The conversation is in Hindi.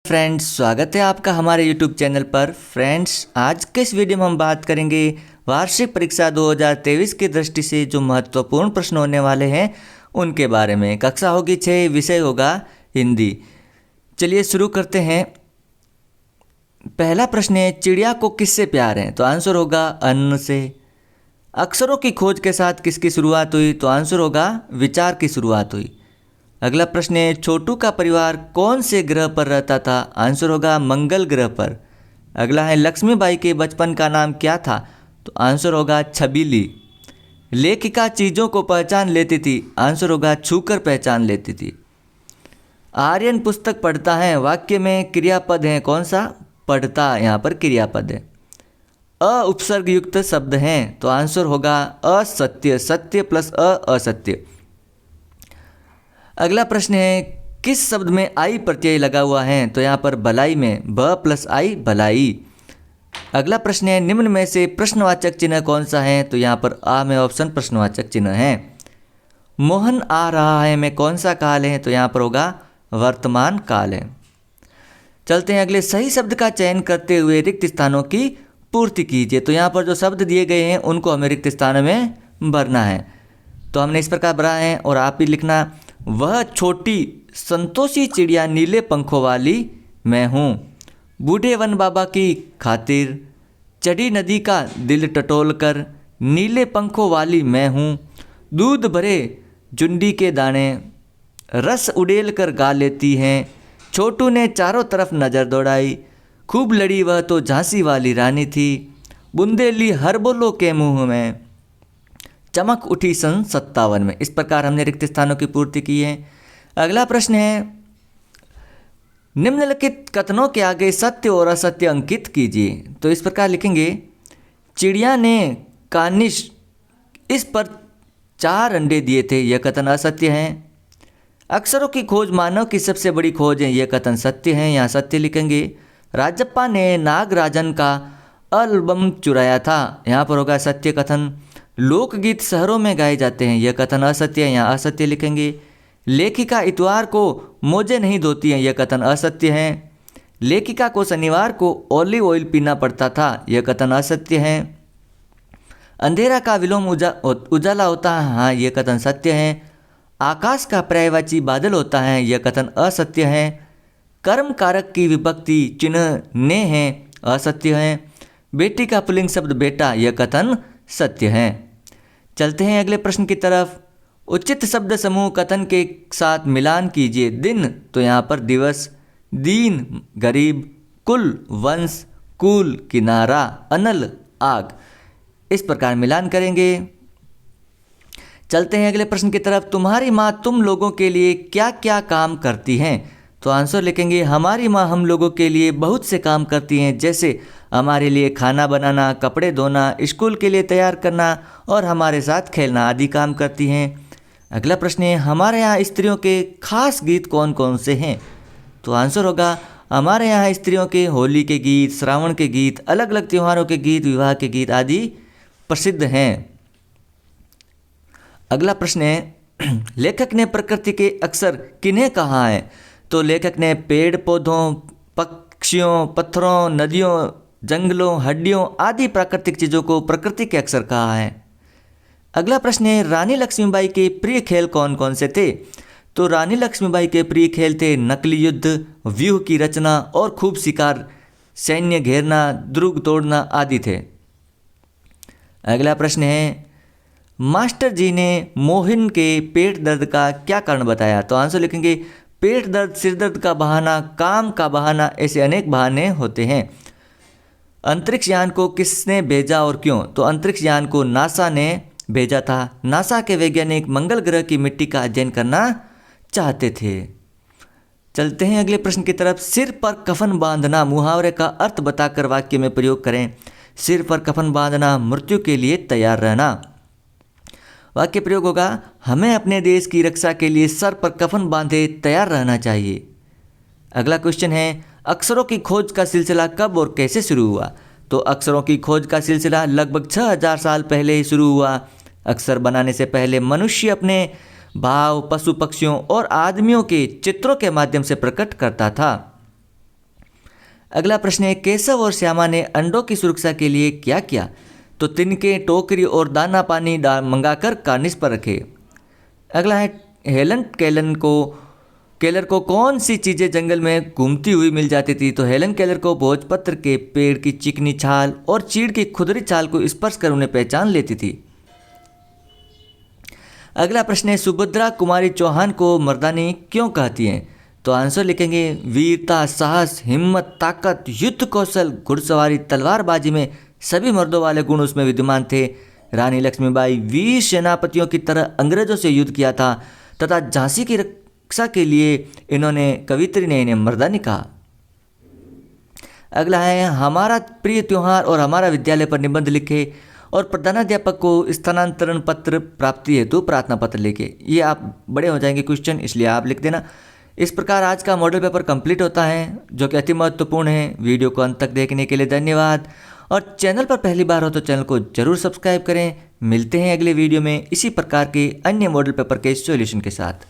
फ्रेंड्स, स्वागत है आपका हमारे यूट्यूब चैनल पर। फ्रेंड्स, आज के इस वीडियो में हम बात करेंगे वार्षिक परीक्षा 2023 की दृष्टि से जो महत्वपूर्ण प्रश्न होने वाले हैं उनके बारे में। कक्षा होगी 6, विषय होगा हिंदी। चलिए शुरू करते हैं। पहला प्रश्न है, चिड़िया को किससे प्यार है? तो आंसर होगा अन्न से। अक्षरों की खोज के साथ किसकी शुरुआत हुई? तो आंसर होगा विचार की शुरुआत हुई। अगला प्रश्न है, छोटू का परिवार कौन से ग्रह पर रहता था? आंसर होगा मंगल ग्रह पर। अगला है, लक्ष्मीबाई के बचपन का नाम क्या था? तो आंसर होगा छबीली। लेखिका चीज़ों को पहचान लेती थी? आंसर होगा छूकर पहचान लेती थी। आर्यन पुस्तक पढ़ता है, वाक्य में क्रियापद है कौन सा? पढ़ता, यहाँ पर क्रियापद है। अ उपसर्ग युक्त शब्द हैं, तो आंसर होगा असत्य। सत्य प्लस असत्य। अगला प्रश्न है, किस शब्द में आई प्रत्यय लगा हुआ है? तो यहाँ पर भलाई में ब प्लस आई भलाई। अगला प्रश्न है, निम्न में से प्रश्नवाचक चिन्ह कौन सा है? तो यहाँ पर आ में ऑप्शन प्रश्नवाचक चिन्ह है। मोहन आ रहा है में कौन सा काल है? तो यहाँ पर होगा वर्तमान काल है। चलते हैं अगले, सही शब्द का चयन करते हुए रिक्त स्थानों की पूर्ति कीजिए। तो यहाँ पर जो शब्द दिए गए हैं उनको हमें रिक्त स्थान में भरना है। तो हमने इस प्रकार भरा है और आप भी लिखना, वह छोटी संतोषी चिड़िया नीले पंखों वाली मैं हूँ, बूढ़े वन बाबा की खातिर चढ़ी नदी का दिल टटोल कर नीले पंखों वाली मैं हूँ, दूध भरे जुंडी के दाने रस उड़ेल कर गा लेती हैं, छोटू ने चारों तरफ नज़र दौड़ाई, खूब लड़ी वह तो झांसी वाली रानी थी, बुंदेली हरबोलों के मुंह में चमक उठी सन 57 में। इस प्रकार हमने रिक्त स्थानों की पूर्ति की है। अगला प्रश्न है, निम्नलिखित कथनों के आगे सत्य और असत्य अंकित कीजिए। तो इस प्रकार लिखेंगे, चिड़िया ने कानिश इस पर 4 अंडे दिए थे, यह कथन असत्य है। अक्षरों की खोज मानव की सबसे बड़ी खोज है, यह कथन सत्य है, यहाँ सत्य लिखेंगे। राजप्पा ने नागराजन का एल्बम चुराया था, यहाँ पर होगा सत्य कथन। लोकगीत शहरों में गाए जाते हैं, यह कथन असत्य है, यहाँ असत्य लिखेंगे। लेखिका इतवार को मोजे नहीं धोती हैं, यह कथन असत्य है। लेखिका को शनिवार को ऑलिव ऑयल पीना पड़ता था, यह कथन असत्य है। अंधेरा का विलोम उजाला होता है, हाँ यह कथन सत्य है। आकाश का पर्यायवाची बादल होता है, यह कथन असत्य है। कर्म कारक की विभक्ति चिन्ह ने है, असत्य है। बेटी का पुल्लिंग शब्द बेटा, यह कथन सत्य है। चलते हैं अगले प्रश्न की तरफ। उचित शब्द समूह कथन के साथ मिलान कीजिए। दिन, तो यहाँ पर दिवस, दीन गरीब, कुल वंश, कूल किनारा, अनल आग। इस प्रकार मिलान करेंगे। चलते हैं अगले प्रश्न की तरफ। तुम्हारी माँ तुम लोगों के लिए क्या क्या काम करती हैं? तो आंसर लिखेंगे, हमारी माँ हम लोगों के लिए बहुत से काम करती हैं, जैसे हमारे लिए खाना बनाना, कपड़े धोना, स्कूल के लिए तैयार करना और हमारे साथ खेलना आदि काम करती हैं। अगला प्रश्न है, हमारे यहाँ स्त्रियों के खास गीत कौन कौन से हैं? तो आंसर होगा, हमारे यहाँ स्त्रियों के होली के गीत, श्रावण के गीत, अलग अलग त्योहारों के गीत, विवाह के गीत आदि प्रसिद्ध हैं। अगला प्रश्न है, लेखक ने प्रकृति के अक्षर किन्हें कहा है? तो लेखक ने पेड़ पौधों, पक्षियों, पत्थरों, नदियों, जंगलों, हड्डियों आदि प्राकृतिक चीज़ों को प्रकृति के अक्षर कहा है। अगला प्रश्न है, रानी लक्ष्मीबाई के प्रिय खेल कौन कौन से थे? तो रानी लक्ष्मीबाई के प्रिय खेल थे नकली युद्ध, व्यूह की रचना और खूब शिकार, सैन्य घेरना, दुर्ग तोड़ना आदि थे। अगला प्रश्न है, मास्टर जी ने मोहन के पेट दर्द का क्या कारण बताया? तो आंसर लिखेंगे, पेट दर्द, सिर दर्द का बहाना, काम का बहाना, ऐसे अनेक बहाने होते हैं। अंतरिक्ष यान को किसने भेजा और क्यों? तो अंतरिक्ष यान को नासा ने भेजा था। नासा के वैज्ञानिक मंगल ग्रह की मिट्टी का अध्ययन करना चाहते थे। चलते हैं अगले प्रश्न की तरफ। सिर पर कफन बांधना मुहावरे का अर्थ बताकर वाक्य में प्रयोग करें। सिर पर कफन बांधना, मृत्यु के लिए तैयार रहना। वाक्य प्रयोग होगा, हमें अपने देश की रक्षा के लिए सर पर कफन बांधे तैयार रहना चाहिए। अगला क्वेश्चन है, अक्षरों की खोज का सिलसिला कब और कैसे शुरू हुआ? तो अक्षरों की खोज का सिलसिला लगभग 6000 साल पहले ही शुरू हुआ। अक्षर बनाने से पहले मनुष्य अपने भाव पशु पक्षियों और आदमियों के चित्रों के माध्यम से प्रकट करता था। अगला प्रश्न है, केशव और श्यामा ने अंडों की सुरक्षा के लिए क्या किया? तो तिनके, टोकरी और दाना पानी मंगाकर कार्निस पर रखे। अगला है, हेलन केलर को कौन सी चीज़ें जंगल में घूमती हुई मिल जाती थी? तो हेलन केलर को भोजपत्र के पेड़ की चिकनी छाल और चीड़ की खुदरी छाल को स्पर्श कर उन्हें पहचान लेती थी। अगला प्रश्न है, सुभद्रा कुमारी चौहान को मर्दानी क्यों कहती हैं? तो आंसर लिखेंगे, वीरता, साहस, हिम्मत, ताकत, युद्ध कौशल, घुड़सवारी, तलवारबाजी में सभी मर्दों वाले गुण उसमें विद्यमान थे। रानी लक्ष्मीबाई वीर सेनापतियों की तरह अंग्रेजों से युद्ध किया था तथा झांसी की रक्षा के लिए कवित्री ने इन्हें मर्दानी कहा। अगला है, हमारा प्रिय त्योहार और हमारा विद्यालय पर निबंध लिखे और प्रधानाध्यापक को स्थानांतरण पत्र प्राप्ति हेतु प्रार्थना पत्र लिखे। ये आप बड़े हो जाएंगे क्वेश्चन, इसलिए आप लिख देना। इस प्रकार आज का मॉडल पेपर कंप्लीट होता है, जो कि अति महत्वपूर्ण है। वीडियो को अंत तक देखने के लिए धन्यवाद, और चैनल पर पहली बार हो तो चैनल को जरूर सब्सक्राइब करें। मिलते हैं अगले वीडियो में इसी प्रकार के अन्य मॉडल पेपर के सॉल्यूशन के साथ।